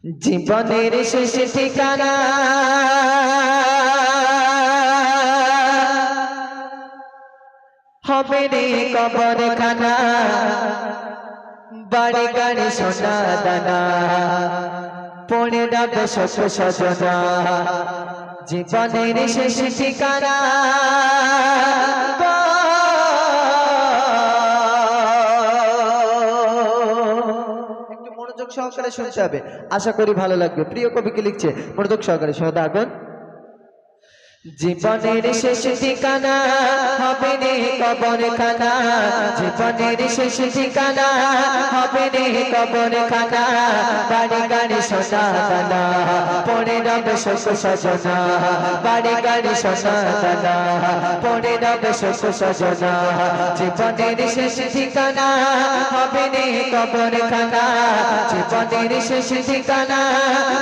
জীবনের শেষ ঠিকানা হবে রে কবরখানা, বাড়ি গাড়ি সোনা দানা পড়ে যাবে শোক সজনা। জীবনের শেষ ঠিকানা একটু মনোযোগ সহকারে শুনতে হবে, আশা করি ভালো লাগবে। প্রিয় কবি কি লিখছে, মনোযোগ সহকারে শুনে থাকুন। জীবনের শেষ ঠিকানা হবে রে কবরখানা, জীবনের শেষ ঠিকানা হবে রে কবরখানা, বাড়ি গাড়ি সোনা দানা পড়ে রবে শোক সজনা, বাড়ি গাড়ি সোনা দানা পড়ে রবে শোক সজনা। জীবনের শেষ ঠিকানা হবে রে কবরখানা, জীবনের শেষ ঠিকানা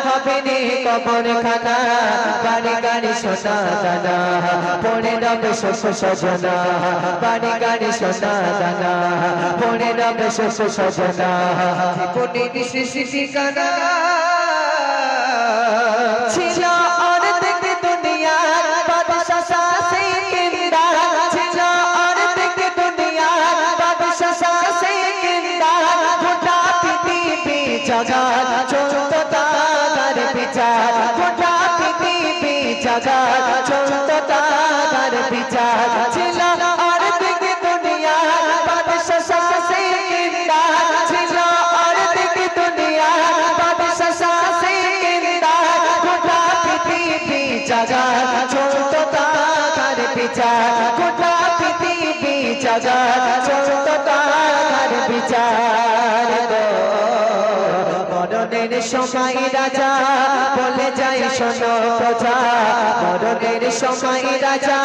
হবে রে কবরখানা, বাড়ি গাড়ি সোনা দানা পড়ে রবে শোক সজনা, বাড়ি গাড়ি সোনা দানা পড়ে রবে শোক সজনা। জীবনের শেষ ঠিকানা ছিল অর্ধেক দুনিয়ার বাদশা শাসিকিন্দা, ছিল অর্ধেক দুনিয়ার বাদশা শাসিকিন্দা, গোটা পৃথিবী জগৎ চলতো তার বিচার, গোটা পৃথিবী জগৎ চলতো তার বিচার। ছিল অর্ধেক দুনিয়ার বাদশা শাসিকিন্দা, ছিল অর্ধেক দুনিয়ার বাদশা শাসিকিন্দা, গোটা পৃথিবী জগৎ চলতো তার বিচার, গোটা পৃথিবী জগৎ চলতো তার বিচার। মরণের সময় রাজা বলে যায় শোনো প্রজা, মরণের সময় রাজা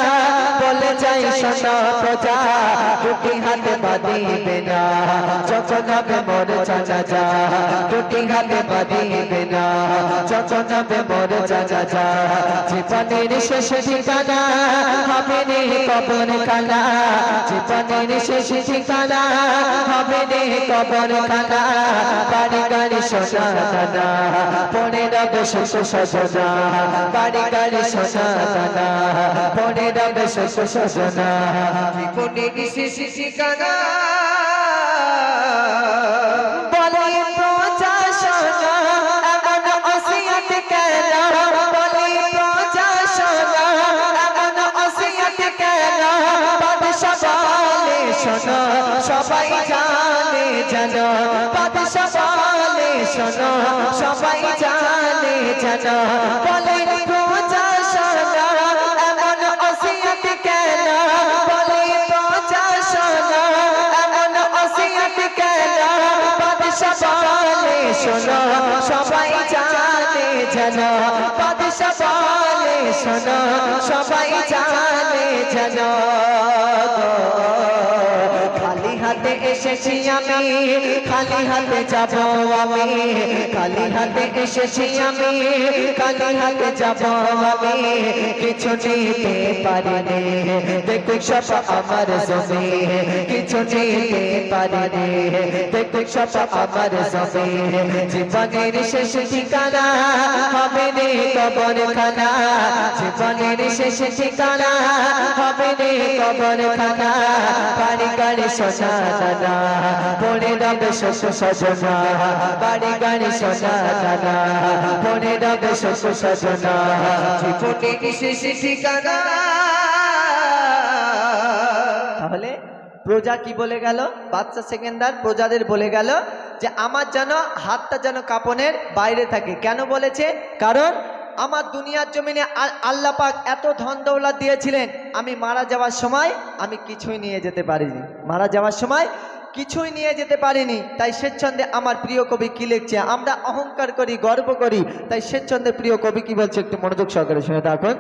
বলে যায় শোনো প্রজা, দুটি হাতে বাঁধিবে না যখন হবে মোর জানাজা, দুটি হাতে বাঁধিবে না যখন হবে মোর জানাজা। জীবনের শেষ ঠিকানা হবে রে কবরখানা, জীবনের শেষ ঠিকানা হবে রে কবরখানা, বাড়ি গাড়ি সোনা দানা পড়ে রবে শোক সজনা, বাড়ি গাড়ি সোনা দানা পড়ে রবে শোক সজনা। জীবনের শেষ ঠিকানা বলে প্রজা শোনা, এমন ওসিয়ত কেন, বলে প্রজা শোনা, এমন ওসিয়ত কেন, বাদশা বলে শোনো সবাই জানে জানো, বাদশা বলে শোনো সবাই জানে জানো, বলে প্রজা শোনা, এমন ওসিয়ত কেন, বলে প্রজা শোনা, এমন ওসিয়ত কেন, বাদশা বলে শোনো সবাই জানে জানো, বাদশা বলে শোনো সবাই জানে জানো। খালি হাতে এসেছি আমি, খালি হাতে যাব আমি, খালি হাতে এসেছি আমি, খালি হাতে যাব আমি, কিছু নিতে পারিনি দেখুক সব আমার জমি, কিছু নিতে পারিনি দেখুক সব আমার জমি। জীবনের শেষ ঠিকানা হবে রে কবরখানা, জীবনের শেষ ঠিকানা হবে রে কবরখানা, বাড়ি গাড়ি সোনা দানা পড়ে রবে শোক সজনা, বাড়ি গাড়ি সোনা দানা পড়ে রবে শোক সজনা। জীবনের শেষ ঠিকানা। তাহলে প্রজা কি বলে গেল, বাদশা সেকেন্দার প্রজাদের বলে গেল যে আমার যেন হাতটা যেন কাপনের বাইরে থাকে। কেন বলেছে? কারণ আমার দুনিয়ার জমিনে আল্লাহ পাক এত ধন দৌলত দিয়েছিলেন, আমি মারা যাওয়ার সময় আমি কিছুই নিয়ে যেতে পারিনি, মারা যাওয়ার সময় কিছুই নিয়ে যেতে পারিনি। তাই স্বেচ্ছন্দে আমার প্রিয় কবি কি লিখছে, আমরা অহংকার করি গর্ব করি, তাই স্বেচ্ছন্দে প্রিয় কবি কি বলছে একটু মনোযোগ সহকারে শুনে থাকুন।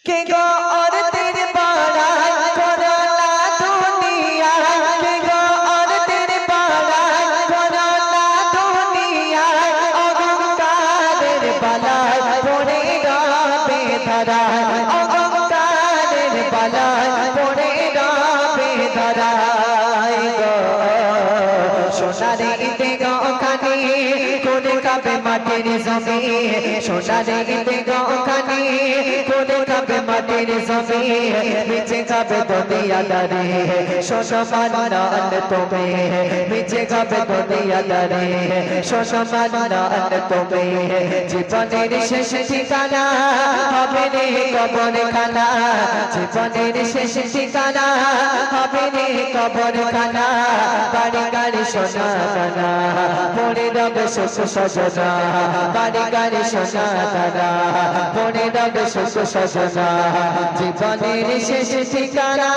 কে গো অর্থের বাড়াই করো না দুনিয়া, কে গো অর্থের বাড়াই করো না দুনিয়া, অহংকারের বালায় পড়ে রবে ধরায়, অহংকারের বালায় পড়ে রবে ধরায়। গো সোনারে ঈদে গো খানি কোন খাবে মাটির জমি সোনারে ঈদগাহখানি করে খাবে মাটির জমি মিছে খাবে দুনিয়াদারি শোনো মান্নান তুমি মিছে খাবে দুনিয়াদারি শোনো মান্নান তুমি জীবনের শেষ ঠিকানা হবে রে কবরখানা জীবনের শেষ ঠিকানা হবে রে কবরখানা বাড়ি গাড়ি সোনা দানা পড়ে রবে শোষ সজনা বাড়ি গাড়ি সোনা দানা পড়ে রবে শোষ সজনা জীবনের শেষ ঠিকানা